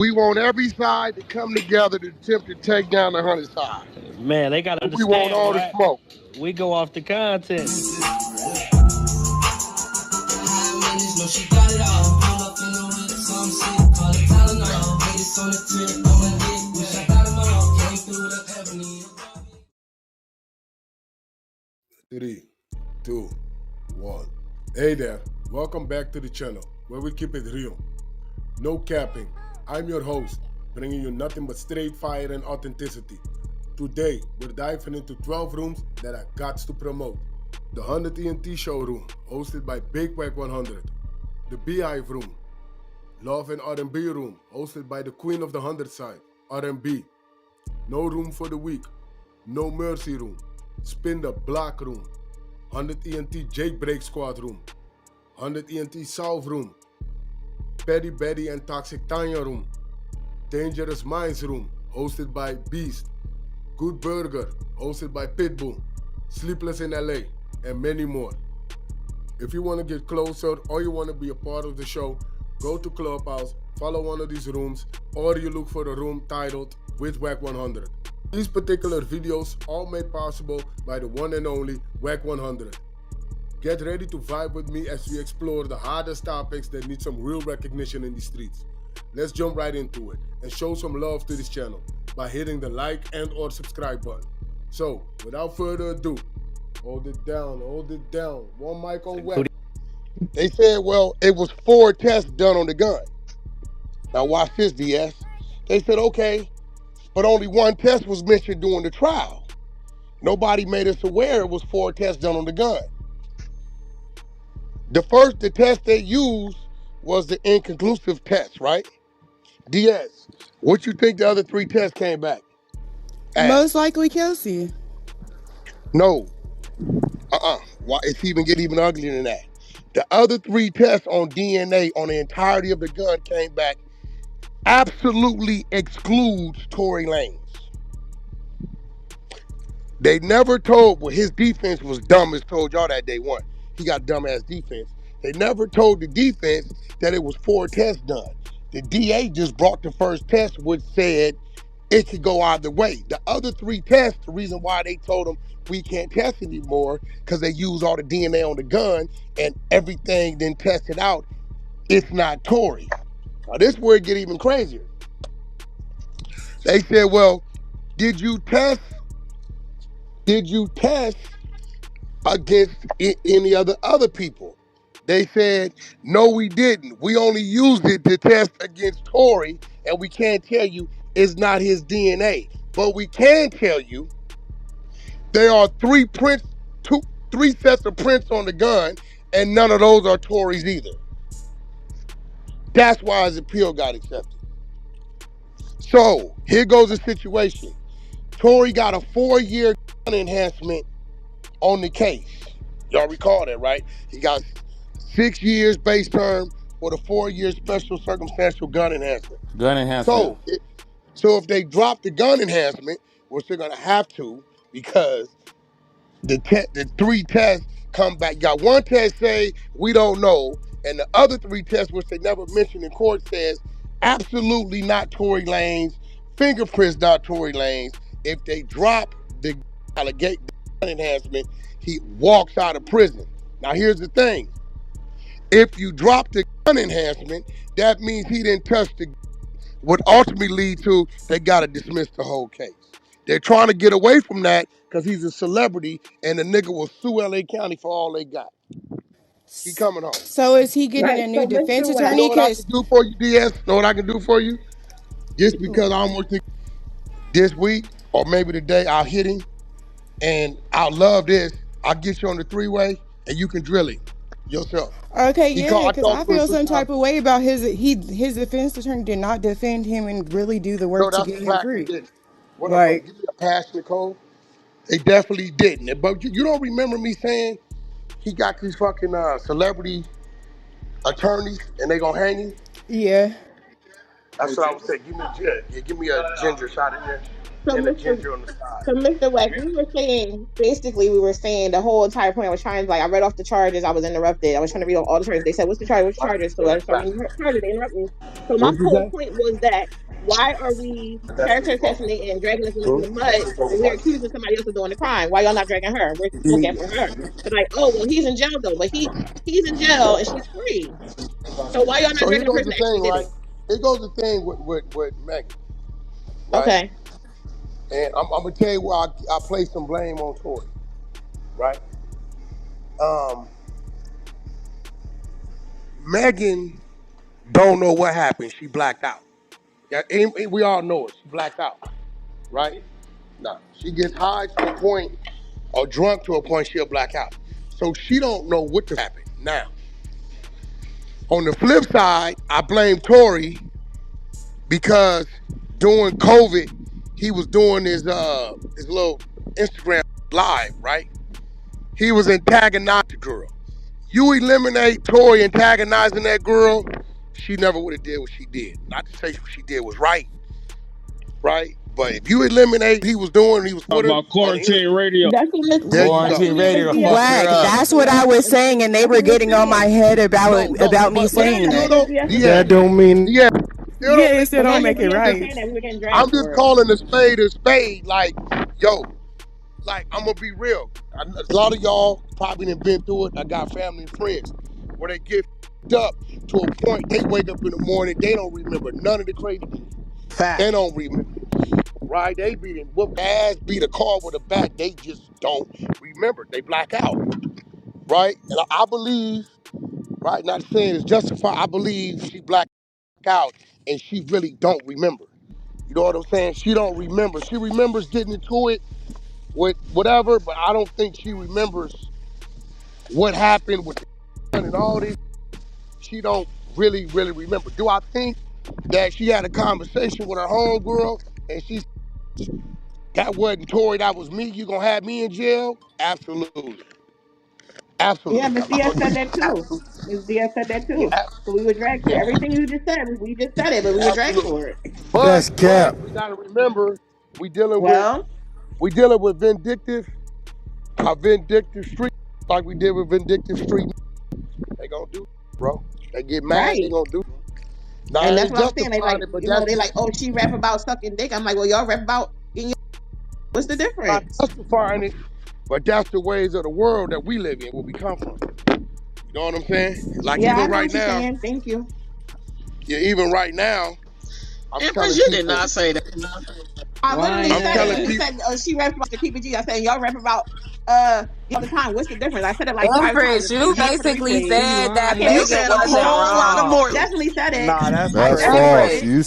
We want every side to come together to attempt to take down the 100 side. Man, they gotta We want understand, all the Wack. smoke. We go off the content. Three, two, one. Hey there, welcome back to the channel where we keep it real. No capping. I'm your host, bringing you nothing but straight fire and authenticity. Today, we're diving into 12 rooms that I got to promote. The 100 ENT showroom, hosted by Big Wack100. The Beehive room, Love and R&B room, hosted by the Queen of the 100 side, R&B. No room for the weak, No Mercy room, Spin the Block room, 100 ENT Jailbreak Squad room, 100 ENT South room, Petty Betty and Toxic Tanya room, Dangerous Minds room, hosted by Beast, Good Burger, hosted by Pitbull, Sleepless in LA, and many more. If you want to get closer or you want to be a part of the show, go to Clubhouse, follow one of these rooms, or you look for a room titled with Wack100. These particular videos all made possible by the one and only Wack100. Get ready to vibe with me as we explore the hardest topics that need some real recognition in the streets. Let's jump right into it and show some love to this channel by hitting the like and or subscribe button. So, without further ado, hold it down. One mic on Wack. They said, well, it was 4 tests done on the gun. Now watch this, DS. They said, okay, but only 1 test was mentioned during the trial. Nobody made us aware it was 4 tests done on the gun. The test they used was the inconclusive test, right? DS, what you think the other 3 tests came back as? Most likely Kelsey. No. Why? It's getting even uglier than that. The other 3 tests on DNA on the entirety of the gun came back absolutely excludes Tory Lanez. They never told, well, his defense was dumb as told y'all that day one. He got dumbass defense. They never told the defense that it was 4 tests done. The DA just brought the first test, which said it could go either way. The other 3 tests, the reason why they told them we can't test anymore, because they use all the DNA on the gun and everything then tested out, it's not Tory. Now this is where it get even crazier. They said, well, did you test against any other people? They said, no, we didn't. We only used it to test against Tory, and we can't tell you it's not his DNA. But we can tell you there are 3 sets of prints on the gun, and none of those are Tory's either. That's why his appeal got accepted. So here goes the situation. Tory got a 4-year gun enhancement on the case. Y'all recall that, right? He got 6 years base term with a 4-year special circumstantial gun enhancement. So if they drop the gun enhancement, which they're gonna have to, because the 3 tests come back. You got 1 test say we don't know, and the other 3 tests, which they never mentioned in court, says absolutely not Tory Lanez, fingerprints not Tory Lanez. If they drop the gun enhancement, he walks out of prison. Now here's the thing. If you drop the gun enhancement, that means he didn't touch the gun. Would ultimately lead to they gotta dismiss the whole case. They're trying to get away from that because he's a celebrity and the nigga will sue LA County for all they got. He coming home. So is he getting a new defense You attorney? know what I can do for you, DS? Know what I can do for you? Just because I almost think this week or maybe today I'll hit him and I'll love this. I'll get you on the 3-way and you can drill him yourself. Okay, yeah, because I feel some type of way about his defense attorney did not defend him and really do the work to get him free. What up, give me a pass, Nicole. They definitely didn't. But you don't remember me saying he got these fucking celebrity attorneys and they gonna hang him? Yeah. That's what I was saying. Give me a ginger shot in there. So, and a Mr. ginger on the side. So, Mr. Wack, we were saying, basically, we were saying the whole entire point I was trying, like, I read off the charges, I was interrupted. I was trying to read off all the charges. They said, what's the charge? What's the charges? So I started reading the charges, they interrupted me. So, my What'd you whole say? point was that why are we character assassinating and dragging this woman through the mud when we're accusing somebody else of doing the crime? Why y'all not dragging her? We're looking for her. They're like, oh, well, he's in jail, though, but he's in jail and she's free. So, why y'all not So here dragging the goes person the that actually thing, did right? it? Here goes the thing with Megan, right? Okay. And I'm gonna tell you why I place some blame on Tory, right? Um, Megan don't know what happened. She blacked out. Yeah, we all know it. She blacked out, right? Now she gets high to a point or drunk to a point she'll black out. So she don't know what to happen. Now, on the flip side, I blame Tory because during COVID, he was doing his little Instagram live, right? He was antagonizing the girl. You eliminate Tory antagonizing that girl, she never would have did what she did. Not to say what she did was right, right? But if you eliminate what he was doing, he was Talk with her about on the internet, quarantine radio. That's what Miss there you that's go. what Quarantine Miss radio Diaz fucked her Whack. said. up. That's what I was saying, and they That's were what Miss getting on my saying. head No, no, about me but saying That's still what that. Miss don't, Diaz yeah, said. That don't mean yeah, still Yeah, don't it make still it But don't then right. Miss make it Diaz was right. saying that we were getting I'm dragged just for it. calling a spade, like, yo, like, I'm gonna be real. A lot of y'all probably done been through it. I got family and friends where they get up to a point they wake up in the morning, they don't remember none of the crazy things. They Facts. don't remember, right? They beat whoop ass, beat a car with a bat. They just don't remember. They black out, right? And I believe, right? Not saying it's justified. I believe she blacked out and she really don't remember. You know what I'm saying? She don't remember. She remembers getting into it with whatever, but I don't think she remembers what happened with the gun and all this. She don't really remember. Do I think that she had a conversation with her homegirl and she that wasn't Tory, that was me, you gonna have me in jail? Absolutely. Yeah, Absolutely. Miss Diaz said that too. Miss Diaz said that Yeah, too. So we were dragged for yeah, everything you just said. We just said it, but we were dragged absolutely. for it. But that's cap. we gotta remember we dealing with Well, we dealing with vindictive street like we did with vindictive street. They gonna do, bro. They get mad, they right. gonna do. Now And I that's ain't what I'm saying. They like, justifying it, but that's they just like, oh, she rap about sucking dick. I'm like, well, y'all rap about eating your. What's the not difference? justifying it, but that's the ways of the world that we live in, where we come from. You know what I'm saying? Like Yeah, I even know right what you're now, saying. Thank you. yeah, even right now, I'm Empress, telling you did people, not say that. I literally I'm said it YS. telling when he people, said she raps about the PPG. I said y'all rap about all the time. What's the difference? I said it like 5 times. Empress, you It's for the basically replays. You said I that can't You help lying. it. Megan said a wasn't whole lot of wrong. more. Definitely said it. Nah, that's I That's crazy. definitely said false. it. Empress, You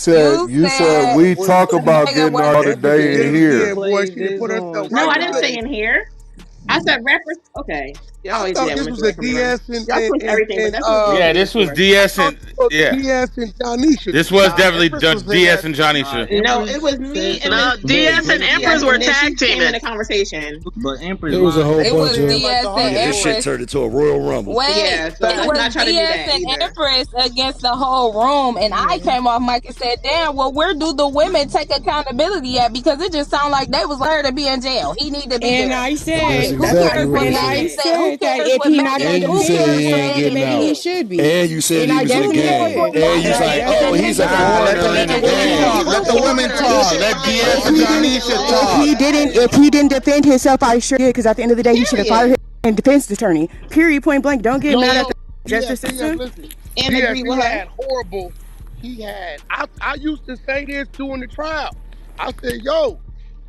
you said said we Was talk about Megan getting was our Empress day in did it here. again, boy. replays She done is put herself on. No, right I She in the didn't say middle. lied. in here. I said rappers. Okay. Y'all I always do thought that when this Mr. was a Wax comes around. DS and Y'all and twist and, everything, but and that's what Mr. Wax Yeah, do this this was for. I DS thought and this was yeah, DS and Jonisha. this was Nah, definitely Empress was in DS that. and nah. Janisha. No, it Empress was said me and Miss No, something, DS and Diaz, Empress were and then tag she came in teaming. the conversation. but Empress It was a whole lying. it bunch was of Like DS the and whole Yeah, this shit world. Empress. turned into a Royal Rumble. Wait, Yeah, so it let's was not try to do DS that and either. Empress against the whole room, and I Hmm. came off mic and said, "Damn, well, where do the women take accountability at? Because it just sounded like they was her to be in jail. He need to be And there. I That's Like, said, who exactly cares what what he and Megan I said. said? Who said that cares if what he not Megan? gonna And you Who defend said cares he what ain't himself, then getting Megan maybe he out. did? should be. And you said And he I was in the Who definitely cares game. what would. And you Megan was I like, did? oh, And definitely the he's a nigga would. was foreigner Let in the the defending women him. game. talk. Let Who the women cares? You talk. should Let find DS out and Oh, if He he's didn't. Janisha still If talk. he alive. didn't. If he didn't defend himself, I sure did. Because at the end of the day, he should have fired Period. his defense attorney. Period. Point blank. Don't get Yo, mad at yo, the justice DS, system. listen. And DS, agree he with her. had horrible, I used to say this during the trial. I said, yo,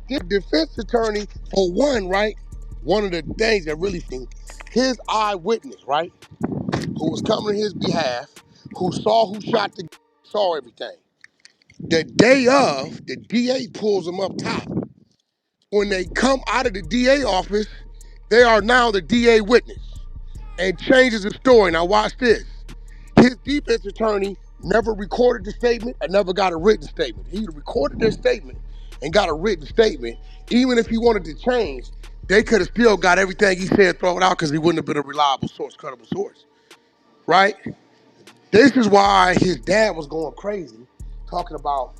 his defense attorney, for one, right? One of the things that really thing, his eyewitness, right? Who was coming on his behalf, who saw who shot the saw everything. The day of, the DA pulls him up top. When they come out of the DA office, they are now the DA witness and changes the story. Now watch this. His defense attorney never recorded the statement and never got a written statement. He recorded their statement and got a written statement. Even if he wanted to change, they could have still got everything he said thrown out because he wouldn't have been a reliable source, credible source, right? This is why his dad was going crazy, talking about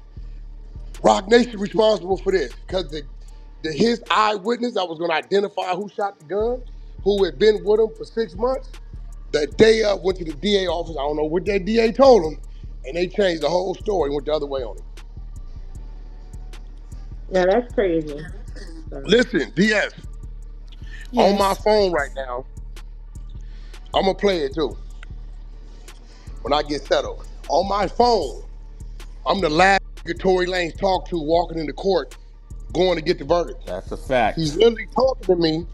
Rock Nation responsible for this because his eyewitness that was going to identify who shot the gun, who had been with him for 6 months, the day up went to the DA office. I don't know what that DA told him, and they changed the whole story and went the other way on him. Yeah, that's crazy. So. Listen, DS, on my phone right now, I'm going to play it too when I get settled. On my phone, I'm the last Tory Lanez talked to walking into court going to get the verdict. That's a fact. He's literally talking to me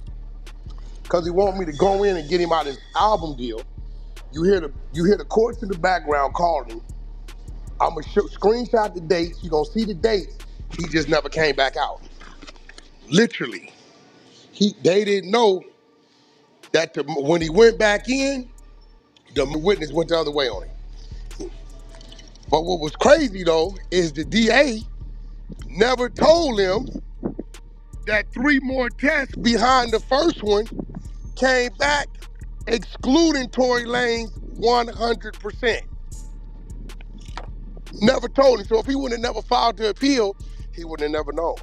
because he wants me to go in and get him out his album deal. You hear the courts in the background calling him. I'm gonna screenshot the dates. You're gonna see the dates. He just never came back out. Literally, they didn't know that when he went back in, the witness went the other way on him. But what was crazy though is the DA never told him that 3 more tests behind the first one came back excluding Tory Lanez 100%. Never told him. So if he would have never filed to appeal, he would have never known.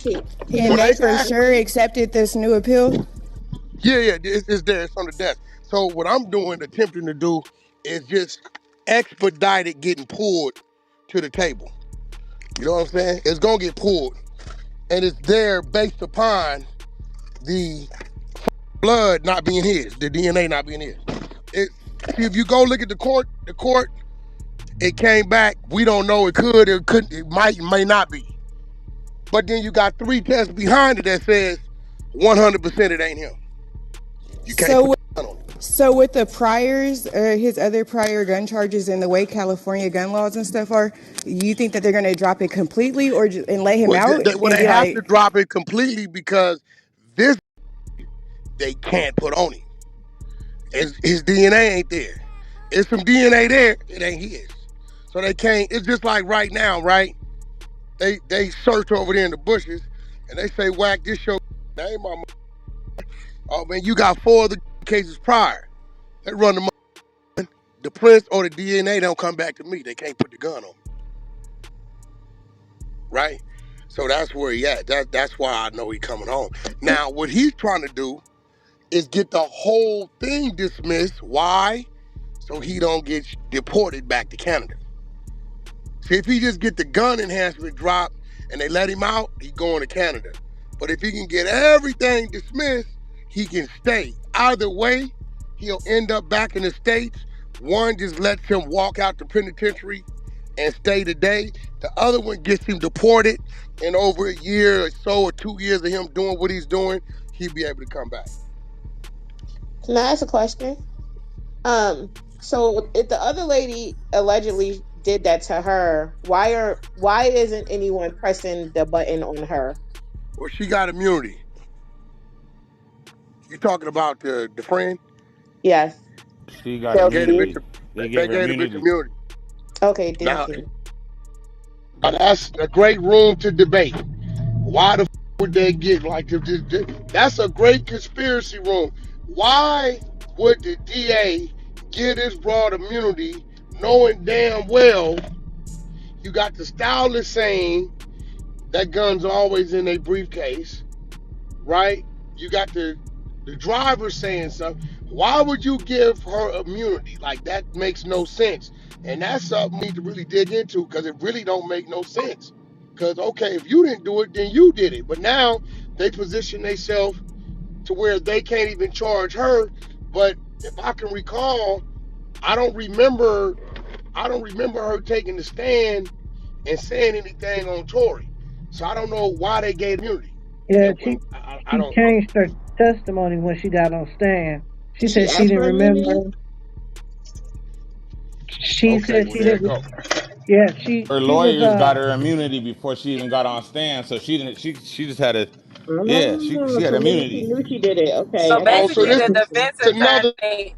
And they for sure accepted this new appeal? Yeah, it's there. It's on the desk. So what I'm attempting to do, is just expedite it getting pulled to the table. You know what I'm saying? It's going to get pulled. And it's there based upon the blood not being his, the DNA not being his. See, if you go look at the court, it came back. We don't know. It could, it couldn't, it may not be. But then you got 3 tests behind it that says 100% it ain't him. You can't put the gun on him. So with the priors, his other prior gun charges and the way California gun laws and stuff are, you think that they're going to drop it completely and let him out? They have to drop it completely because this they can't put on him. His DNA ain't there. It's some DNA there, it ain't his. So they can't, it's just like right now, right? They search over there in the bushes and they say, Wack, this your name, my oh man, you got 4 other cases prior. They run the prints or the DNA don't come back to me. They can't put the gun on me. Right? So that's where he at. That's why I know he coming home. Now, what he's trying to do is get the whole thing dismissed. Why? So he don't get deported back to Canada. See, if he just get the gun enhancement dropped and they let him out, he going to Canada. But if he can get everything dismissed, he can stay. Either way, he'll end up back in the States. One just lets him walk out the penitentiary and stay today. The other one gets him deported, and over a year or so or 2 years of him doing what he's doing, he'll be able to come back. Can I ask a question? So if the other lady allegedly did that to her, why isn't anyone pressing the button on her? Well, she got immunity. You talking about the friend? Yes. She got immunity. They gave the bitch immunity. Okay, thank you. Now that's a great room to debate. Why the would they get like that's a great conspiracy room. Why would the DA give this broad immunity knowing damn well you got the stylist saying that gun's always in a briefcase, right? You got the driver saying something. Why would you give her immunity? Like, that makes no sense. And that's something we need to really dig into because it really don't make no sense. Because, okay, if you didn't do it, then you did it. But now they position themselves to where they can't even charge her. But if I can recall, I don't remember her taking the stand and saying anything on Tory. So I don't know why they gave immunity. Yeah, she changed her testimony when she got on stand. She said she didn't remember. She said she didn't. Yeah, her lawyers got her immunity before she even got on stand, so she didn't. She just had a she had immunity. She knew she did it. Okay. So basically, the defense attorney.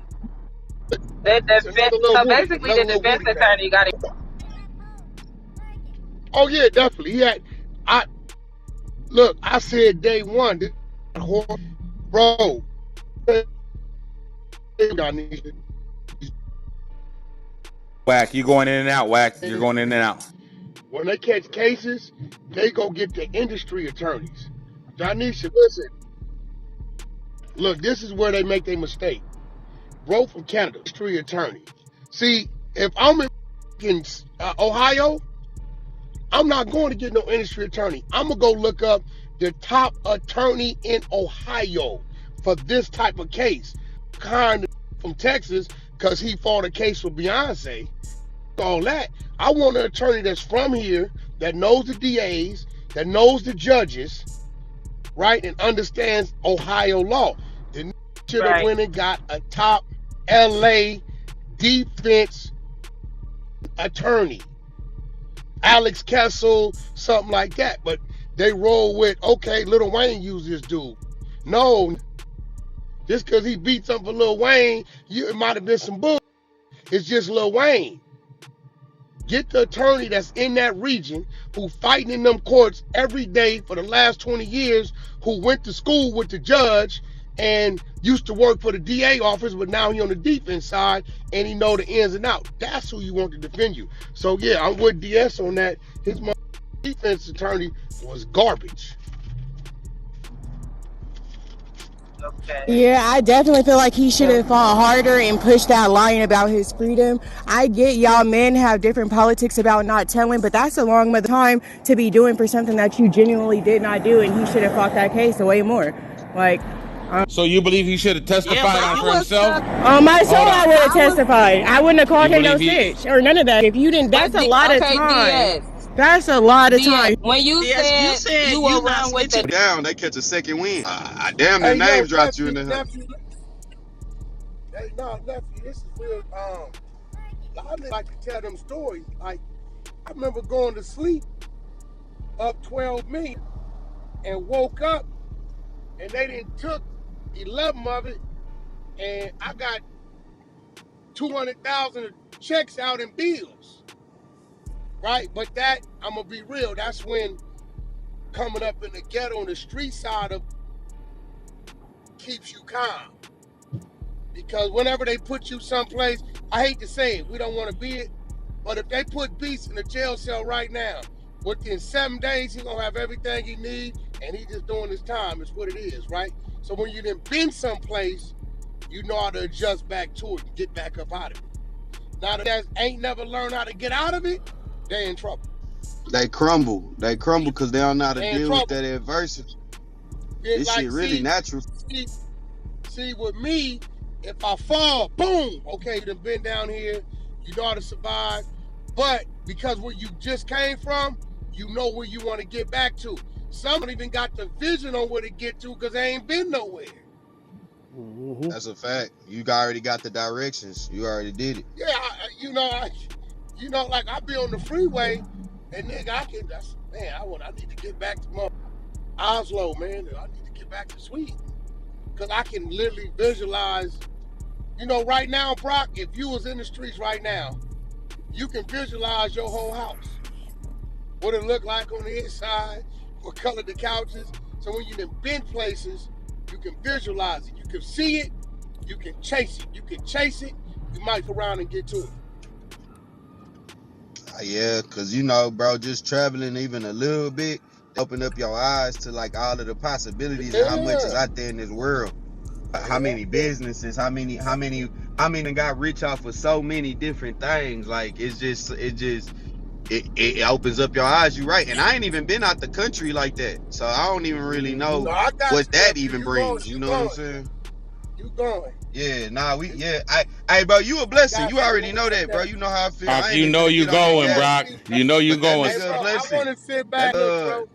So basically, the defense attorney got it. Oh yeah, definitely. I said day one, bro. Wack, you going in and out. Wack, you're going in and out. When they catch cases, they go get the industry attorneys. Janisha, listen. Look, this is where they make their mistake. Bro from Canada, industry attorney. See, if I'm in Ohio, I'm not going to get no industry attorney. I'm going to go look up the top attorney in Ohio for this type of case. Kind of from Texas, because he fought a case for Beyonce. All that. I want an attorney that's from here, that knows the DAs, that knows the judges, right, and understands Ohio law. Then should have went and got a top LA defense attorney, Alex Kessel, something like that. But they roll with, okay, Lil Wayne used this dude. No, just because he beat something for Lil Wayne, it might have been some bull. It's just Lil Wayne. Get the attorney that's in that region, who fighting in them courts every day for the last 20 years, who went to school with the judge and used to work for the DA office, but now he on the defense side and he know the ins and outs. That's who you want to defend you. So yeah, I'm with DS on that. His defense attorney was garbage. Yeah, I definitely feel like he should have fought harder and pushed that line about his freedom. I get y'all men have different politics about not telling, but that's a long time to be doing for something that you genuinely did not do, and he should have fought that case way more. Like, so you believe he should have testified on for himself? On my soul, I would have testified. I wouldn't have called him no snitch or none of that. If you didn't, that's a lot of time. That's a lot of time. When you said you were around with the down, they catch a second win. I damn near name dropped you in the hood. Hey, no, nephew, this is real. I like to tell them stories. Like, I remember going to sleep up 12 million and woke up and they didn't took 11 of it, and I got 200,000 checks out in bills. Right? But that, I'm gonna be real, that's when coming up in the ghetto on the street side of keeps you calm. Because whenever they put you someplace, I hate to say it, we don't want to be it, but if they put Beast in a jail cell right now, within 7 days, he's gonna have everything he needs, and he's just doing his time. It's what it is, right? So when you done been someplace, you know how to adjust back to it and get back up out of it. Now that ain't never learned how to get out of it, they in trouble. They crumble because they don't know how to deal with that adversity. This shit really natural. See, with me, if I fall, boom, okay, you done been down here, you know how to survive. But because where you just came from, you know where you want to get back to. Some don't even got the vision on where to get to because they ain't been nowhere. Mm-hmm. That's a fact. You already got the directions. You already did it. Yeah, like I be on the freeway, and nigga, I need to get back to Oslo, man. I need to get back to Sweden, because I can literally visualize. Right now, Brock, if you was in the streets right now, you can visualize your whole house. What it look like on the inside, what color the couches. So when you've been places, you can visualize it. You can see it. You can chase it. You can chase it. You might go around and get to it. Yeah, because bro, just traveling even a little bit, open up your eyes to like all of the possibilities and how much is out there in this world. How many businesses, how many got rich off of so many different things. Like it opens up your eyes. You're right. And I ain't even been out the country like that. So I don't even really know what that even brings. You know what I'm saying? You going. Yeah, hey bro, you a blessing. You already know that, bro. You know how I feel. You know you going, Brock. You know you going. Hey, bro, I want to sit back, bro.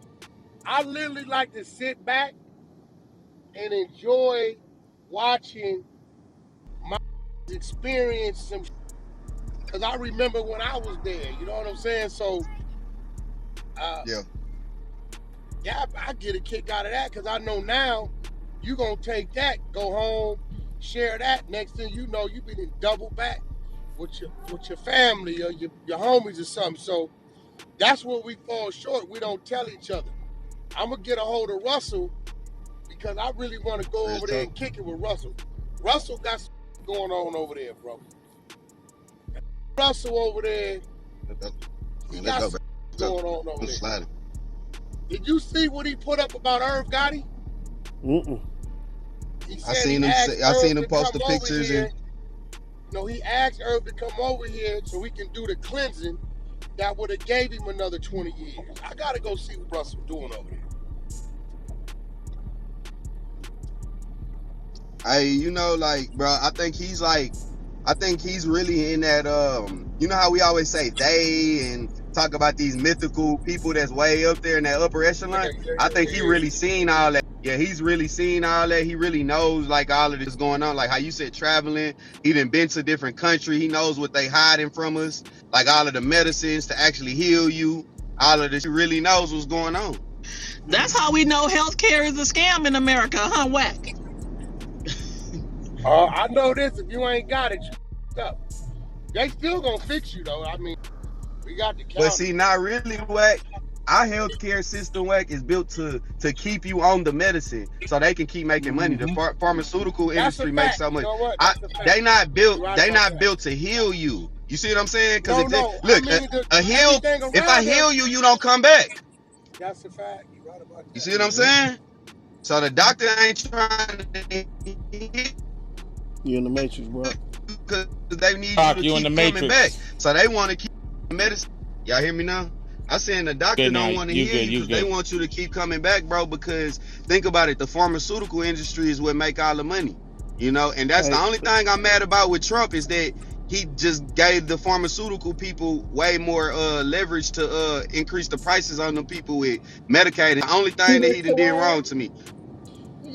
I literally like to sit back and enjoy watching my experience some, because I remember when I was there, you know what I'm saying? So yeah, I get a kick out of that, because I know now you gonna take that, go home, share that. Next thing you know, you been double back with your family or your homies or something. So that's where we fall short. We don't tell each other. I'm gonna get a hold of Russell, because I really want to go over there and kick it with Russell. Russell got something going on over there, bro. Russell over there, he got something going on over there. Did you see what he put up about Irv Gotti? He said I seen him post the pictures and he asked Irv to come over here so we can do the cleansing that would have gave him another 20 years. I gotta go see what Russell doing over there. Hey, like, bro, I think he's really in that, you know how we always say they and talk about these mythical people that's way up there in that upper echelon? I think he really seen all that. Yeah, he's really seen all that. He really knows, like, all of this going on. Like how you said traveling. He done been to different countries. He knows what they hiding from us. Like all of the medicines to actually heal you. All of this. He really knows what's going on. That's how we know healthcare is a scam in America, huh, Wack? I know this. If you ain't got it, you up. They still gonna fix you though. I mean, we got the counter. But see, not really, Wack. Our healthcare system, Wack, is built to keep you on the medicine so they can keep making money. The pharmaceutical industry makes so much. They not built to heal you. You see what I'm saying? Because look, if I heal you, you don't come back. That's a fact. You're right about that. You see what I'm saying? So the doctor ain't trying to hit you in the matrix, bro. Because they need you to keep coming back. So they want to keep medicine. Y'all hear me now? I saying the doctor don't want to heal you because they want you to keep coming back, bro. Because think about it, the pharmaceutical industry is what make all the money, And that's the only thing I'm mad about with Trump is that he just gave the pharmaceutical people way more leverage to increase the prices on the people with Medicaid. The only thing that he did wrong to me.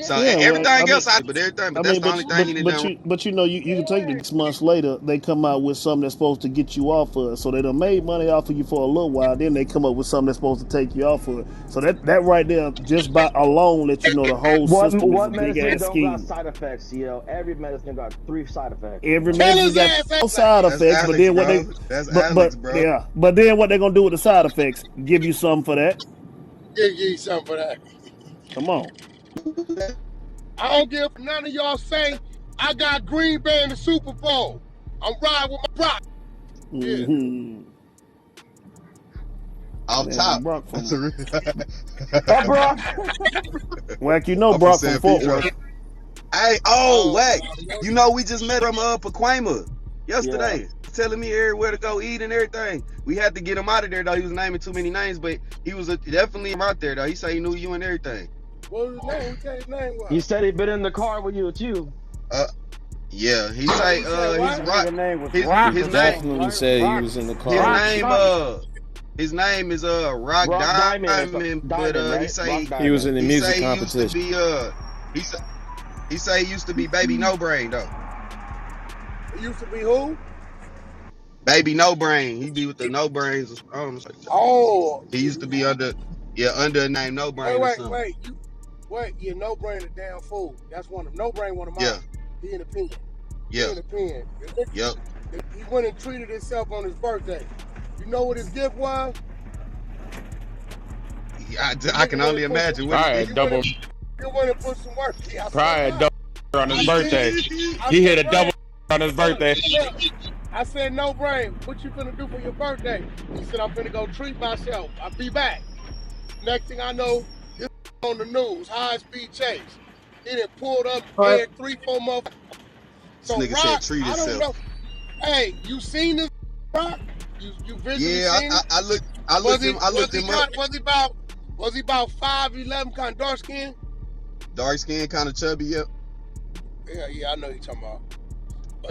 So everything else, but that's the only thing he didn't do. But you can take it 6 months later, they come out with something that's supposed to get you off of it. So they done made money off of you for a little while, then they come up with something that's supposed to take you off of it. So that right there, just by alone, let you know the whole system is a big ass scheme. Got side effects, every medicine got 3 side effects. Every medicine got 4 side effects, but then what they gonna do with the side effects? Give you something for that? Give you something for that. Come on. I don't give none of y'all say I got Green Bay in the Super Bowl. I'm riding with my Brock. Off top. Brock Wack, Brock from Fort Worth. Hey, Wack. We just met from Pacoima yesterday. Yeah. Telling me everywhere to go eat and everything. We had to get him out of there though. He was naming too many names, but he was definitely out there though. He said he knew you and everything. What was his name? What his name was? He said he'd been in the car with you too. Yeah, he say his name. He said he was in the car. His name is Rock Diamond, but he say he was in the music competition. He say he used to be Baby No Brain though. He used to be who? Baby No Brain. He be with the No Brains. He used to be under a name No Brain. Wait, No Brain a damn fool. That's No Brain one of mine. Yeah. He in the pen. Yeah. He in the pen. Yep. He went and treated himself on his birthday. You know what his gift was? I can only imagine. Probably double. You went and put some work. Probably double on his birthday. He hit a double on his birthday. I said, No Brain, what you finna do for your birthday? He said, I'm finna go treat myself. I'll be back. Next thing I know, this on the news, high-speed chase. He done pulled up, dead 3-4 months. So this nigga said treat himself. I don't know. Hey, you seen this, Rock? You visually seen it? I looked him up. Was he about 5'11", kind of dark skin? Dark skin, kind of chubby, yep. Yeah, I know you're talking about.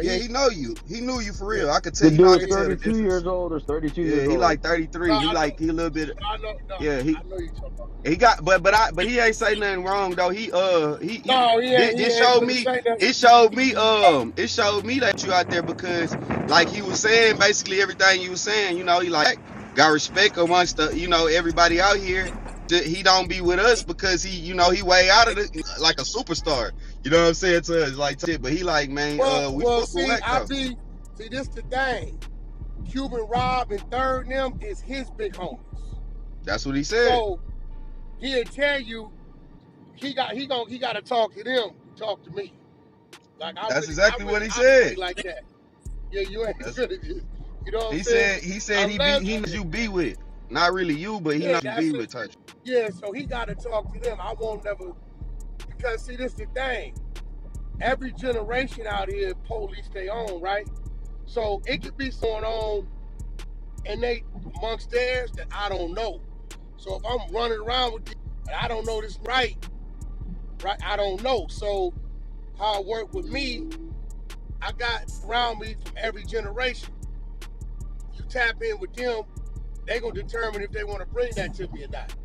Yeah, he know you. He knew you for real. I could tell you. The dude is 32 years old or 32 years old. He like 33. He a little bit. I know Yeah, you talking about. He got, but he ain't say nothing wrong though. It showed me that you out there because, like he was saying, basically everything you was saying. He like got respect amongst the, everybody out here. He don't be with us because he way out of it like a superstar. You know what I'm saying to us like shit. But he like, man, see this the thing. Cuban Rob and Third them is his big homies. That's what he said. So he'll tell you he got to talk to them, talk to me. Like that's exactly what he said. Like that. Yeah, you ain't good at this. You know what I'm saying? He said he knows you be with. Not really you, but he Yeah, not to that's be it. with touch. Yeah, so he got to talk to them. I won't never, because see, this the thing. Every generation out here police their own, right? So it could be going on and they amongst theirs that I don't know. So if I'm running around with this, and I don't know this right, I don't know. So how it worked with me, I got around me from every generation. You tap in with them, they gonna determine if they want to bring that to me or not.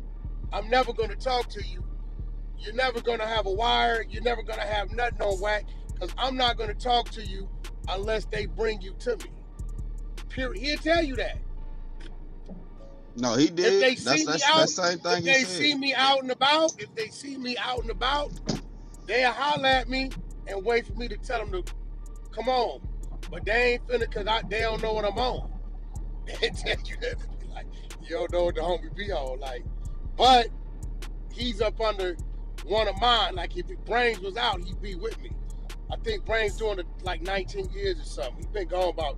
I'm never gonna talk to you. You're never gonna have a wire. You're never gonna have nothing on Wack, because I'm not gonna talk to you unless they bring you to me. Period. He'll tell you that. No, he did. If they see me out, Same thing if he they said. see me out and about, they'll holler at me and wait for me to tell them to come on. But they ain't finna, because they don't know what I'm on. They tell you that. They be like, you don't know what the homie be on. Like, but he's up under one of mine. Like, if Brains was out, he'd be with me. I think Brains doing it like 19 years or something. He's been gone about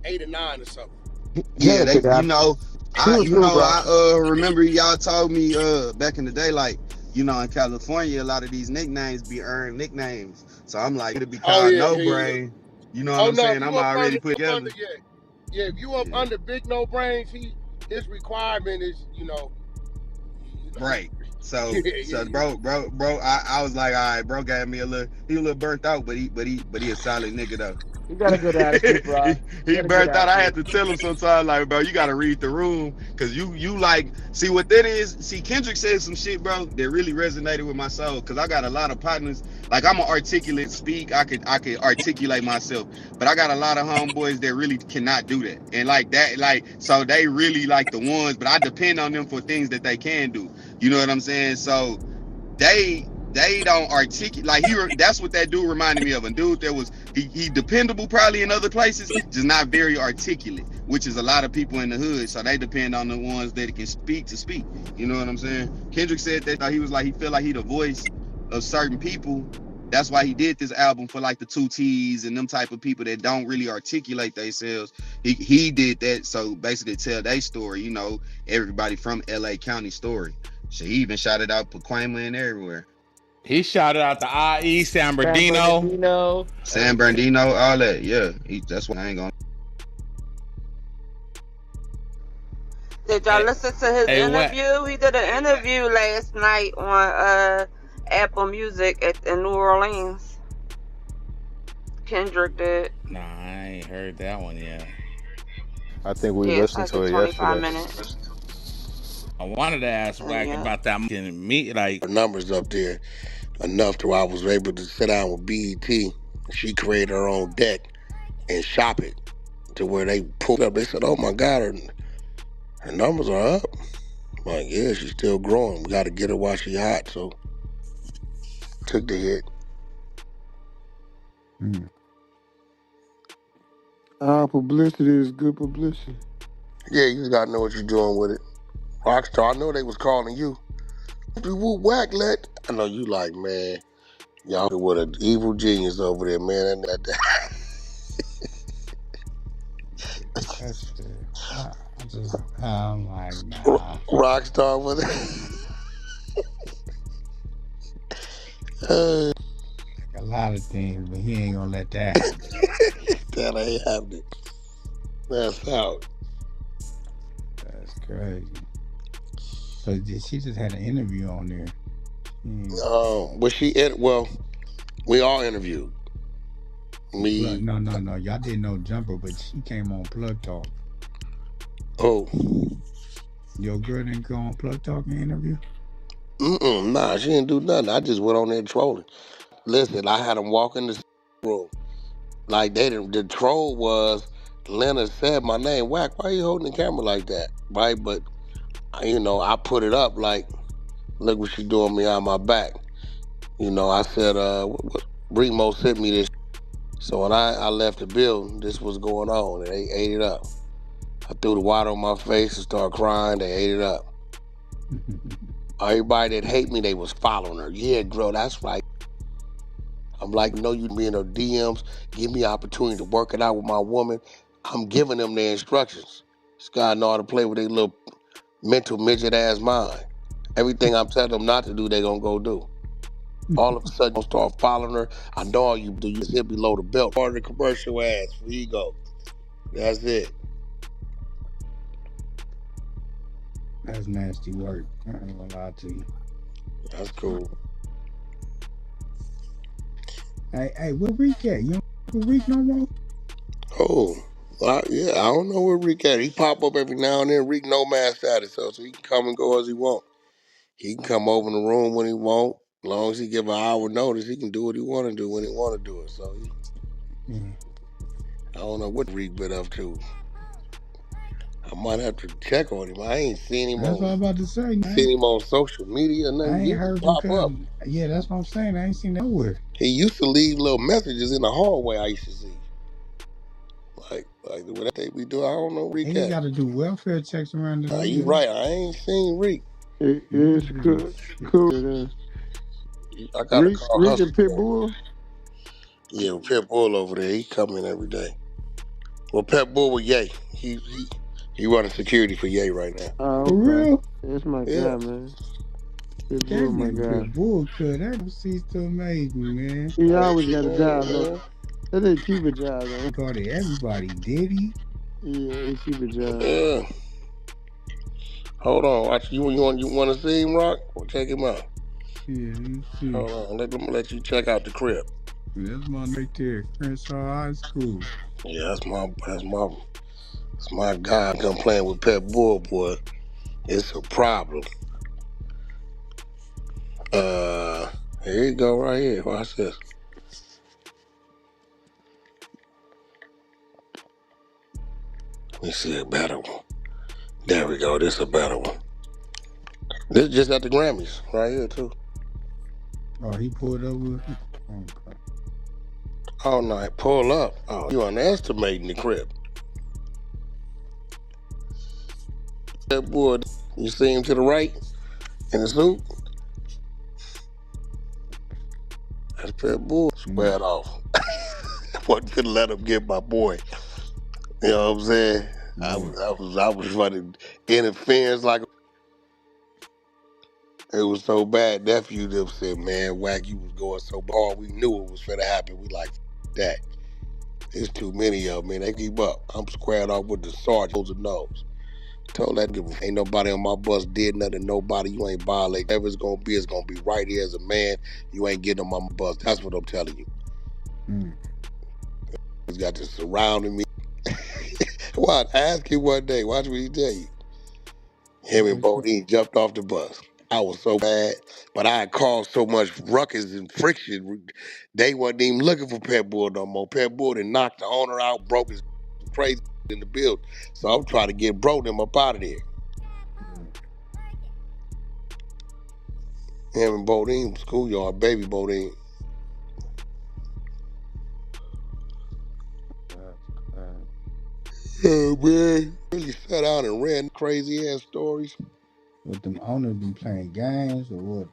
8 or 9 or something. Yeah, they, I remember Yeah. y'all told me back in the day, like, in California, a lot of these nicknames be earned nicknames. So I'm like, it'll be Oh called yeah, No yeah, yeah. Brain. You know what Oh I'm no, saying? if I'm you up already under, put together. yeah, if you up under Big No Brains, his requirement is, Right. So yeah. bro, I was like, all right, bro got me he a little burnt out, but he a solid nigga though. You got a good attitude, bro. You he got a good burnt out. I attitude. had to tell him sometimes, like, bro, you gotta read the room, cause you like, see what that is. See, Kendrick said some shit, bro, that really resonated with my soul. Cause I got a lot of partners. Like, I'm an articulate speak. I could articulate myself, but I got a lot of homeboys that really cannot do that. And like that, like, so they really like the ones, but I depend on them for things that they can do. You know what I'm saying? So they don't articulate, like, that's what that dude reminded me of. A dude that was he dependable probably in other places, just not very articulate, which is a lot of people in the hood. So they depend on the ones that can speak to speak. You know what I'm saying? Kendrick said that he was like, he felt like he the voice of certain people. That's why he did this album for like the 2Ts and them type of people that don't really articulate themselves. He did that, so basically tell their story, everybody from LA County story. So he even shouted out Paquema and everywhere. He shouted out the IE, San Bernardino, San Bernardino, all that. Yeah, that's what I ain't gonna. Did y'all listen to his interview? He did an interview last night on Apple Music in New Orleans. Kendrick did. Nah, I ain't heard that one yet. I think we listened to it 25 yesterday. minutes. I wanted to ask Wack about that meet, like, numbers up there enough to where I was able to sit down with BET. She created her own deck and shop it to where they pulled up. They said, "Oh my God, her numbers are up." I'm like, yeah, she's still growing. We got to get her while she's hot. So took the hit. Publicity is good publicity. Yeah, you just got to know what you're doing with it. Rockstar, I know they was calling you. Wack, let. I know you like, man, y'all with an evil genius over there, man. That's it. I'm like, nah. Rockstar with it. Like a lot of things, but he ain't gonna let that happen. That ain't happening. That's out. That's crazy. So she just had an interview on there. Well, we all interviewed. Me. No. Y'all didn't know Jumper, but she came on Plug Talk. Oh. Your girl didn't go on Plug Talk and interview? Nah, she didn't do nothing. I just went on there trolling. Listen, I had them walk in the room. Like, the troll was, Lena said my name. Wack, why are you holding the camera like that? Right? But, I put it up like, look what she doing behind my back. I said, Remo sent me this. So when I left the building, this was going on, and they ate it up. I threw the water on my face and started crying. They ate it up. Everybody that hate me, they was following her. Yeah, girl, that's right. I'm like, no, you be in her DMs. Give me an opportunity to work it out with my woman. I'm giving them their instructions. This guy know how to play with their little mental midget ass mind. Everything I'm telling them not to do, they gonna go do. All of a sudden, I'll start following her. I know all you do. You just hit below the belt. Part of the commercial ass for ego. That's it. That's nasty work. I ain't gonna lie to you. That's cool. Hey, where Rick at? You don't with Rick no more? Oh, yeah. I don't know where Rick at. He pop up every now and then. Rick no man status, so he can come and go as he want. He can come over in the room when he want. As long as he give an hour notice, he can do what he want to do when he want to do it. So I don't know what Rick been up to. I might have to check on him. I ain't seen him That's what I'm about to say, man. seen him on social media or nothing. I He ain't used to heard from pop up. Cuz. Yeah, that's what I'm saying. I ain't seen that nowhere. He used to leave little messages in the hallway. I used to see. Like what they be doing. I don't know Rick He at. got to do welfare checks around the You right. I ain't seen Rick. It's cool. I gotta Rick call Hustle. and Pitbull. Yeah, Pitbull over there. He come in every day. Well, Pitbull with Ye. He running security for Ye right now. Oh, For okay. real? That's my guy, man. That Pitbull, my nigga guy. Pitbull could. That don't cease to amaze me, man. He always got a job, though. That didn't keep a job, though. He called it everybody, did he? Yeah, he keep a job. Yeah. Hold on, watch you want to see him rock? Well, check him out. Yeah, let's see. Hold on, let you check out the crib. That's my right there, Crenshaw High School. Yeah, that's my guy. Come playing with Pitbull, boy. It's a problem. Here you go, right here. Watch this. Let me see a better one. There we go. This is a better one. This is just at the Grammys, right here too. Oh, he pulled over. Okay. Oh no, pull up. Oh, you underestimating the crib. That boy, you see him to the right in the suit? That's Pitbull. Squared off. Wasn't gonna let him get my boy. You know what I'm saying? I was running interference like it was so bad. Nephew them said, man, Wack, you was going so hard. We knew it was finna happen. We like that. There's too many of them, man. They keep up. I'm squared off with the sergeant and nose. Told that nigga, ain't nobody on my bus did nothing. Nobody, you ain't violate. Whatever it's gonna be right here as a man. You ain't getting on my bus. That's what I'm telling you. He's got this surrounding me. What? Ask him one day. Watch what he tell you. Him and Bodine jumped off the bus. I was so bad, but I had caused so much ruckus and friction. They wasn't even looking for Pitbull no more. Pitbull done knocked the owner out, broke his crazy in the building. So I'm trying to get bro them up out of there. Him and Bodine, schoolyard, baby Bodine. Oh man, really sat out and ran crazy ass stories. With them owners been playing games or what?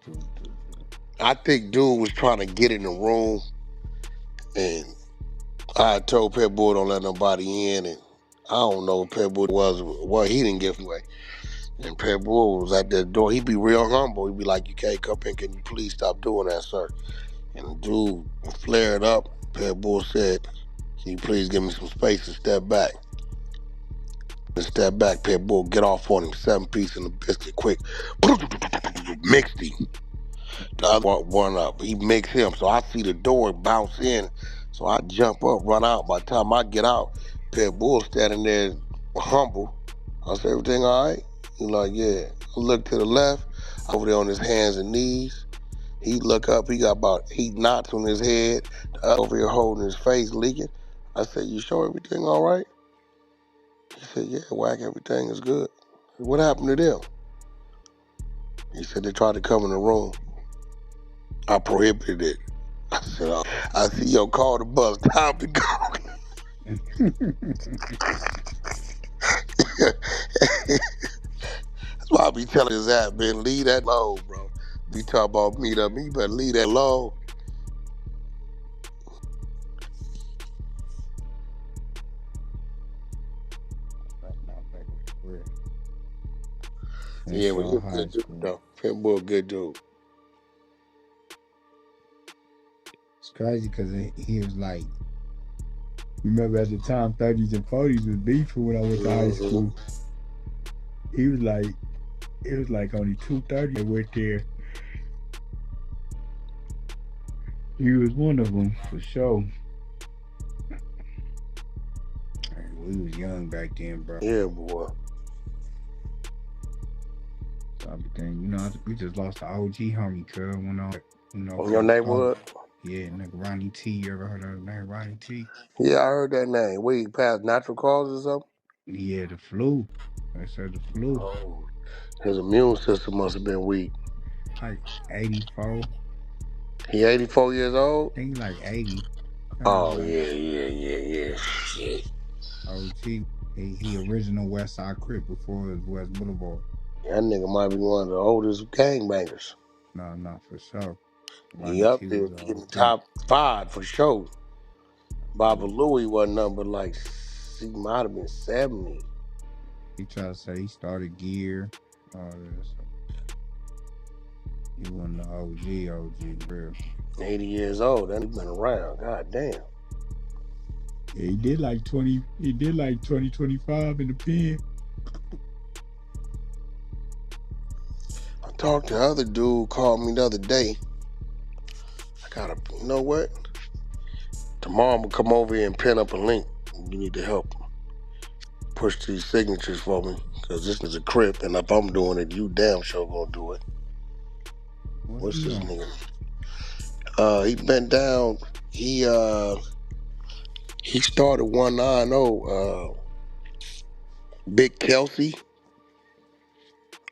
I think dude was trying to get in the room, and I told Pitbull don't let nobody in, and I don't know if Pitbull was, well, he didn't give away. And Pitbull was at that door. He'd be real humble. He'd be like, you can't come in. Can you please stop doing that, sir? And the dude flared up. Pitbull said, can you please give me some space and step back? And step back, Pitbull, get off on him. 7-piece in the biscuit, quick. Mixed him. The other one up. He mixed him. So I see the door bounce in. So I jump up, run out. By the time I get out, Pitbull standing there humble. I said, everything all right? He like, yeah. I look to the left, over there on his hands and knees. He look up, he got about 8 knots on his head. The other over here holding his face, leaking. I said, you sure everything all right? He said, yeah, Wack, everything is good. I said, what happened to them? He said, they tried to come in the room. I prohibited it. I said, oh. I see yo, call the bus, time to go. That's why I be telling his ass, man, leave that alone, bro. Be talking about meet up, you better leave that alone. in Yeah, well, he Shaw a High good dude School. though. Pitbull, good dude. It's crazy because he was like, remember at the time 30s and 40s was beefing when I went to high Mm-hmm. school. He was like, it was like only 230 that went there. He was one of them for sure. We was young back then, bro. Yeah, boy. So everything, you know, we just lost the OG homie, cuz went on, you know, In from your the start. neighborhood? Yeah, nigga Ronnie T. You ever heard of the name Ronnie T? Yeah, I heard that name. Wait, he passed natural causes or something? Yeah, the flu. They said the flu. Oh, his immune system must have been weak. Like 84. He 84 years old? I think he like 80. Oh, Like yeah. Shit. OG. He original West Side Crip before it was West Boulevard. That nigga might be one of the oldest gangbangers. No, for sure. He Ronnie up T there was in the OG. top 5 for sure. Baba Louie wasn't number like, he might have been 70. He tried to say he started gear, all this. He wasn't the OG, real. 80 years old. That he been around. God damn. Yeah, he did like 20, 25 in the pen. I talked to the other dude, called me the other day. You know what? Tomorrow I'm gonna come over here and pin up a link. You need to help push these signatures for me. Cause this is a crip, and if I'm doing it, you damn sure gonna do it. What's this nigga? He been down. He started 190 Big Kelsey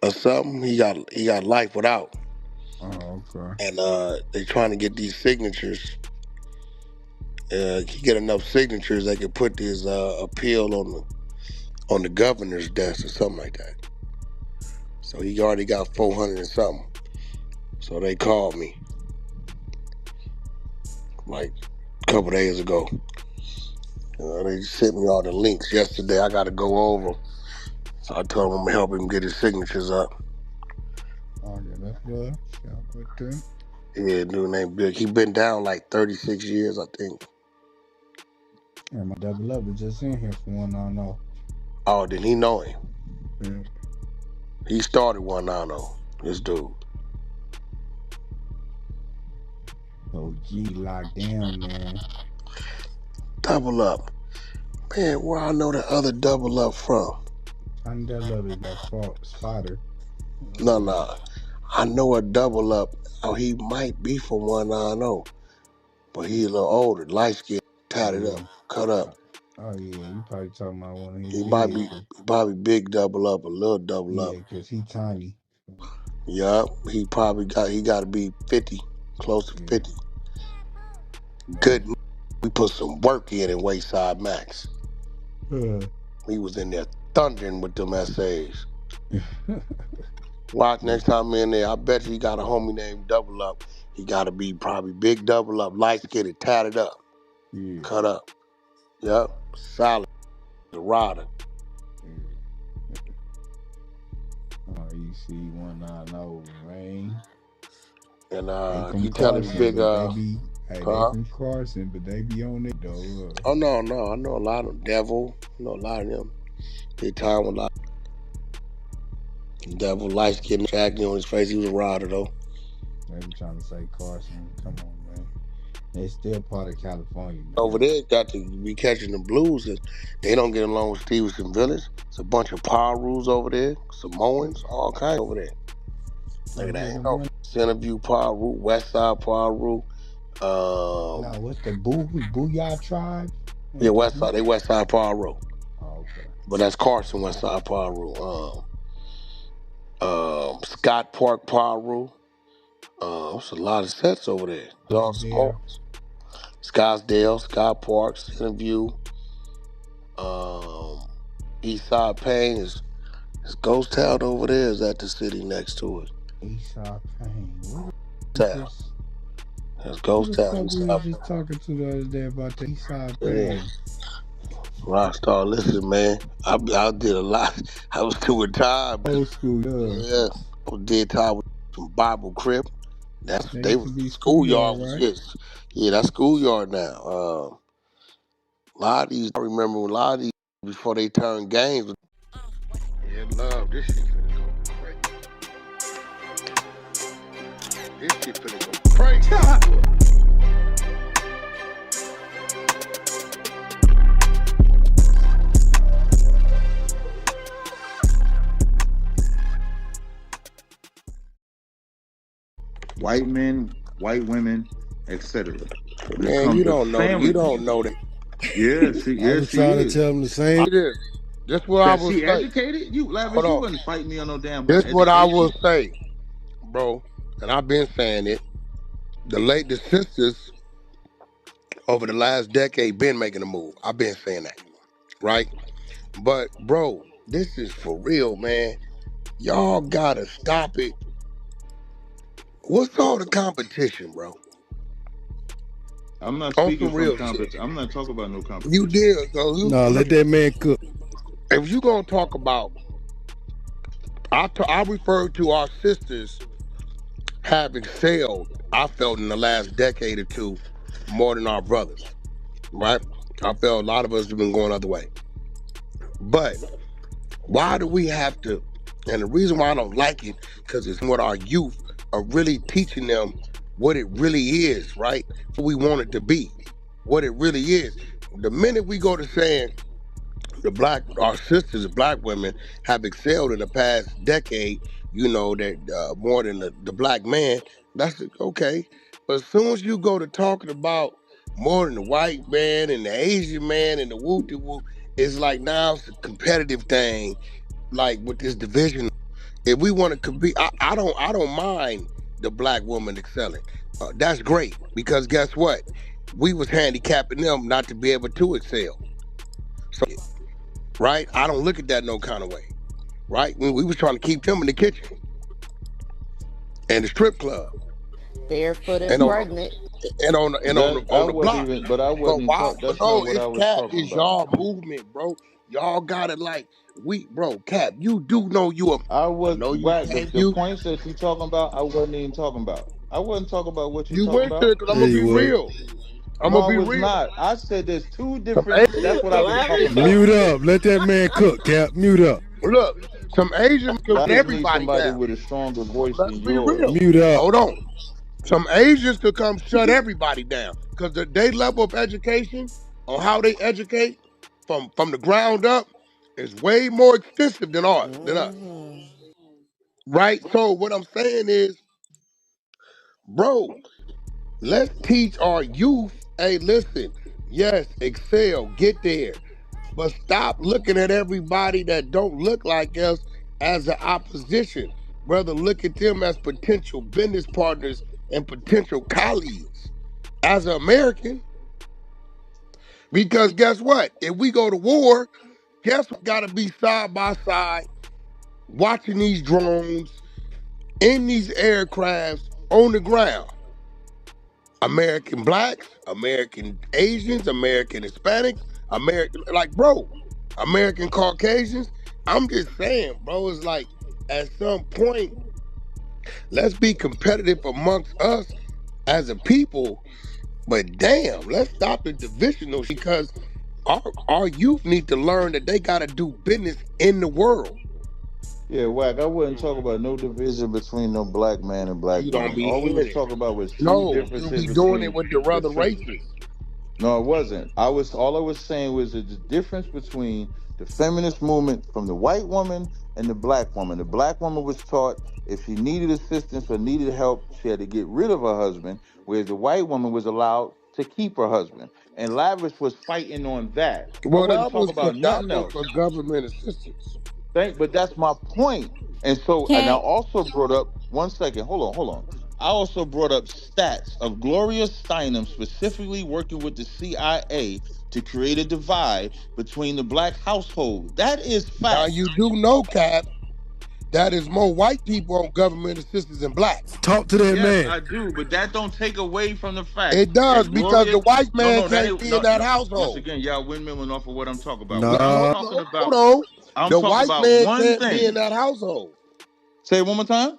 or something. He got life without. Oh, okay. And they trying to get these signatures. He get enough signatures they could put this appeal on the governor's desk or something like that. So he already got 400 and something. So they called me like a couple days ago. They sent me all the links yesterday. I got to go over. So I told him I'm gonna help him get his signatures up. Oh yeah, that's good. Yeah, dude named Big. He been down like 36 years, I think. And my double up is just in here for 190. Oh, then he know him. Yeah. He started 190. This dude. OG locked down, man. Double up. Man, where I know the other double up from? I know that love is that spotter. No. I know a double up. Oh, he might be from 190. But he a little older, light skin, tatted up, cut up. Oh yeah, you probably talking about one of his He might be big double up, a little double up. Yeah, cause he tiny. Yup, he got to be 50, close to 50. Good. We put some work in Wayside Max. He was in there thundering with them essays. Watch next time in there. I bet you he got a homie named Double Up. He got to be probably big double up, light skinned, tatted up, cut up. Yup, solid, the rider. Oh, you see 190, man. And you tell him big they from Carson, but they be on it though. Oh no, I know a lot of them. Devil, I know a lot of them. Big time with a lot. Devil, light skin, shaggy on his face. He was a rider though. They be trying to say Carson. Come on, man. They still part of California, man. Over there, got to be catching the blues. They don't get along with Stevenson Village. It's a bunch of Parus over there, Samoans, all kinds over there. Look at that. Centerview Paru, West Side Paru. Now, what's the Booyah tribe? Yeah, West Side. They West Side Paru. Oh, okay. But that's Carson, West Side Paru. Scott Park Paru. There's a lot of sets over there. All Samoans. Scottsdale, Scott Park, Centerview. Eastside Payne is Ghost Town over there. Is at the city next to it. Eastside Payne. Town. That's Ghost Town. We were just talking to the other day about the Eastside Payne. Rockstar, listen, man. I did a lot. I was doing time. Old school, yeah. Yeah, I did time with some Bible crib. That's That they used was to be schoolyard schoolyard, was right? just yeah, that's schoolyard now. A lot of these I remember a lot of these before they turned games. Yeah, love this shit finna go crazy. This shit finna go crazy. White men, white women, etc. When it Man, you comes to don't know that. You family, don't know that. I was she trying to is. tell him the same. It is. That's what I That will she say. educated you, Lavish. Hold You on. wouldn't fight me on no damn This what I will education. say, bro. And I've been saying it. The sisters over the last decade been making a move. I've been saying that, right? But bro, this is for real, man. Y'all gotta stop it. What's all the competition, bro? I'm not On speaking some from real shit. competition. I'm not talking about no You competition. did. So Nah, let that man cook. if you gonna talk about, I refer to our sisters have excelled. I felt in the last decade or two more than our brothers, right? I felt a lot of us have been going the other way. But why do we have to? And the reason why I don't like it, because it's what our youth are really teaching them what it really is, right? What we want it to be, what it really is. The minute we go to saying our sisters, black women, have excelled in the past decade, that more than the black man, that's okay. But as soon as you go to talking about more than the white man and the Asian man and the woo, it's like now it's a competitive thing, like with this division. If we want to compete, I don't mind the black woman excelling. That's great because guess what? We was handicapping them not to be able to excel. So, right? I don't look at that no kind of way, right? We was trying to keep them in the kitchen and the strip club Barefoot and and pregnant. on I the wasn't block. even. But I But wasn't even why? talk. But That's not no, what I it's was Cap. talking It's about. y'all movement, bro. Y'all got it like bro. Cap, you do know I know you Whack. saying The you. points that you talking about, I wasn't even talking about. I wasn't talking about what you You talking went to about. it because I'm Yeah, gonna you be was. real. I'm No, gonna I be was real. not. I said there's two Some different. That's what I've been talking about. Mute up. Let that man cook, Cap. Mute up. Look, some Asians can run Lavish needs everybody somebody down. with a stronger voice Let's than be real. yours. Mute up. Hold on. Some Asians could come shut everybody down because their level of education on how they educate from the ground up is way more extensive than us. Right? So what I'm saying is, bro, let's teach our youth, hey, listen, yes, excel, get there. But stop looking at everybody that don't look like us as an opposition. Rather, look at them as potential business partners and potential colleagues. As an American, because guess what? If we go to war, guess what got to be side by side watching these drones in these aircrafts on the ground. American blacks, American Asians, American Hispanics, American Caucasians. I'm just saying, bro, it's like at some point, let's be competitive amongst us as a people. But damn, let's stop the divisional shit because our youth need to learn that they gotta do business in the world. Yeah, Whack. I wouldn't talk about no division between no black man and black You don't woman. be All we hearing was it. talking about was two No, you differences be doing it between with the the other races. No, it wasn't. All I was saying was the difference between the feminist movement from the white woman and the black woman. The black woman was taught if she needed assistance or needed help, she had to get rid of her husband, whereas the white woman was allowed to keep her husband. And Lavish was fighting on that. I Well, wasn't talking about that nothing was else. for government assistance. But that's my point. And I Can't also brought up 1 second. Hold on. I also brought up stats of Gloria Steinem specifically working with the CIA to create a divide between the black household. That is Now fact. you do know, Cap. That is more white people on government assistance than black. Talk to that Yes, man. I do, but that don't take away from the fact It does that because Gloria. the white No, man no, that can't ain't be in no, that no. Once household. again, y'all windmilling off of what I'm talking about. What I'm Nah, talking Hold about, on. I'm The talking white about man one can't be in thing. that household. Say it one more time.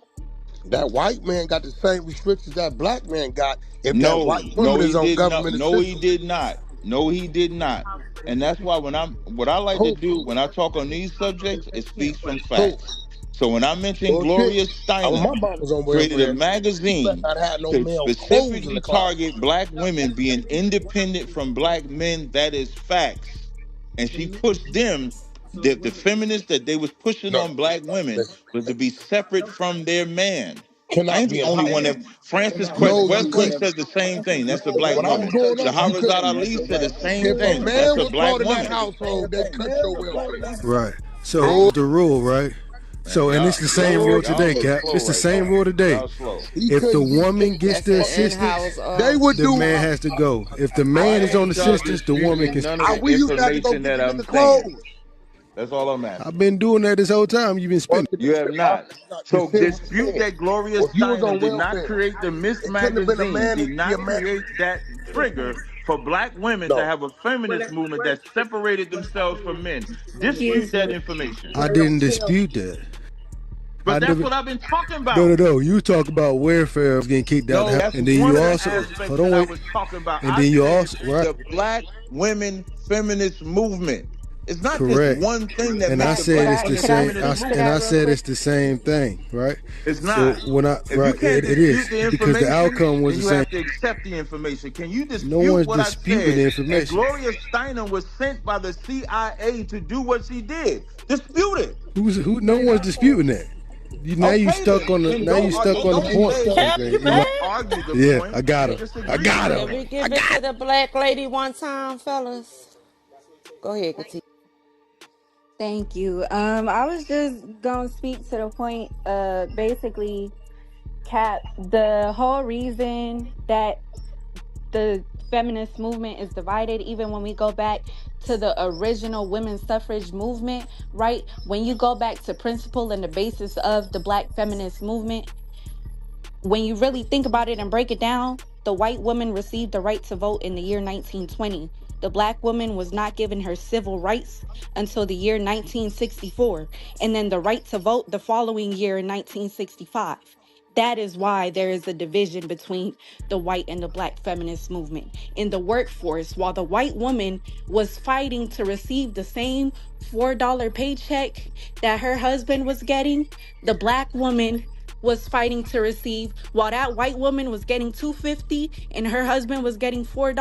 That white man got the same restrictions that black man got if that No, white woman no, is he on did not. government No, he assistance. did not. No, he did not. And that's why what I like to Who? do when I talk on these subjects is speaks from Who? facts. So when I mentioned Bullshit. Gloria Oh, my Steinem mama's on created a welfare. She better magazine not have no to male clothes in specifically the closet. target black women being independent from black men, that is facts. And she pushed them, the feminists that they was pushing No, on black women listen. was to be separate from their man. I Cannot ain't be the in the only one house. that Francis No, you Westmoreland couldn't. said the same thing. That's a black When I was woman. growing up, you Shahrazad couldn't. Ali said the same If a thing. That's man a was black caught in that woman. household, they cut your welfare. right. So Bull. the rule, right? Man, So and it's the same rule y'all today, look Cap. slow It's the right same now. rule today. Y'all slow. He If the couldn't get woman they. gets the assistance, They would the do. man has to go. If the Why man is on ain't y'all assistance, the woman can disputing none of stay. the We used to have to go information get that them I'm niggas saying? clothes. That's all I'm I've asking. been doing that this whole time. You've been Well, spinning. You have not. So just saying what you're dispute saying. that Gloria Well, if you was Steinem on did not welfare, create the Miss it couldn't have been a magazine, man did and be a not man. create that trigger for black women to No. have a feminist movement that separated themselves from men. Dispute that information. I didn't dispute that. I But that's never. what I've been talking No, no, about. no. You talk about welfare getting kicked out of the No, house, that's and then one you of the also hold aspects on, that I wait, was talking about. and I then you said also right, the black women feminist movement. It's not just correct. one thing that And make I the said black it's the women same. feminist And I movement. said it's the same thing, right? It's So not. when I If you can't it is dispute the because the information, outcome was then the you same. have to accept the information. Can you No dispute one's what I disputing said? the And information. Gloria Steinem was sent by the CIA to do what she did. Dispute it. Who? No one's disputing that. Now you Okay, stuck then. on the Then don't don't say Cap, you don't back? argue the yeah, point. I got him. I Disagree with got the him. Can we point. I give it got to him. the black lady one time, fellas? Go ahead, Katia. Thank you. I was just gonna speak to the point. Basically, Cap. The whole reason that the feminist movement is divided, even when we go back to the original women's suffrage movement, right? When you go back to principle and the basis of the Black feminist movement, when you really think about it and break it down, the white woman received the right to vote in the year 1920. The black woman was not given her civil rights until the year 1964, and then the right to vote the following year in 1965. That is why there is a division between the white and the black feminist movement. In the workforce, while the white woman was fighting to receive the same $4 paycheck that her husband was getting, the black woman was fighting to receive, while that white woman was getting $2.50 and her husband was getting $4,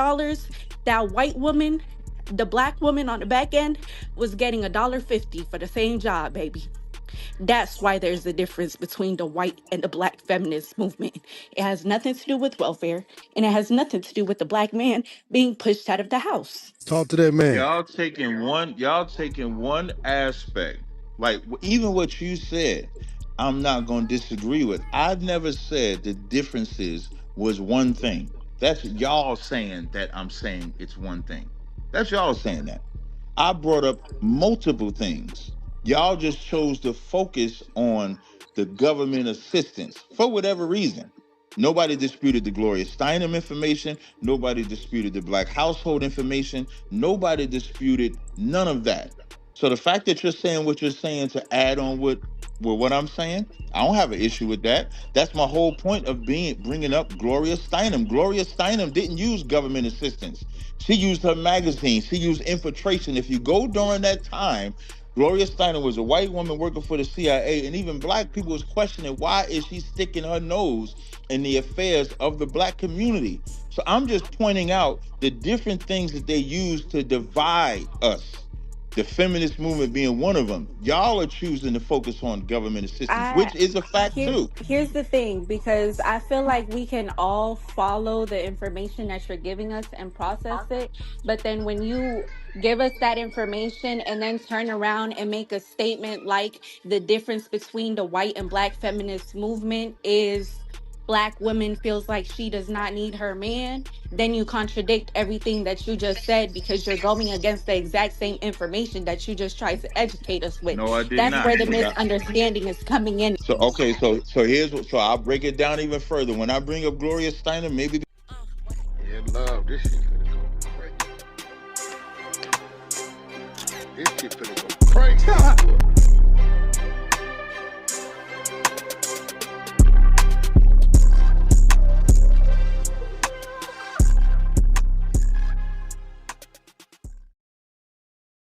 that white woman, the black woman on the back end, was getting $1.50 for the same job, baby. That's why there's a difference between the white and the black feminist movement. It has nothing to do with welfare, and it has nothing to do with the black man being pushed out of the house. Talk to that man. Y'all taking one aspect, like even what you said, I'm not gonna disagree with. I've never said the differences was one thing. That's y'all saying that I'm saying it's one thing. That's y'all saying that. I brought up multiple things. Y'all just chose to focus on the government assistance for whatever reason. Nobody disputed the Gloria Steinem information. Nobody disputed the black household information. Nobody disputed none of that. So the fact that you're saying what you're saying to add on what I'm saying, I don't have an issue with that. That's my whole point of bringing up Gloria Steinem. Gloria Steinem didn't use government assistance. She used her magazine. She used infiltration. If you go during that time, Gloria Steinem was a white woman working for the CIA, and even black people was questioning why is she sticking her nose in the affairs of the black community. So I'm just pointing out the different things that they use to divide us. The feminist movement being one of them. Y'all are choosing to focus on government assistance, I which is a fact too. here's the thing, because I feel like we can all follow the information that you're giving us and process it, but then when you give us that information and then turn around and make a statement like the difference between the white and black feminist movement is black woman feels like she does not need her man, then you contradict everything that you just said because you're going against the exact same information that you just tried to educate us with. No, I did That's not. where the misunderstanding is coming in. So okay, so here's what. So I'll break it down even further. When I bring up Gloria Steinem, maybe. Yeah, love, this shit finna go crazy. This shit finna go crazy.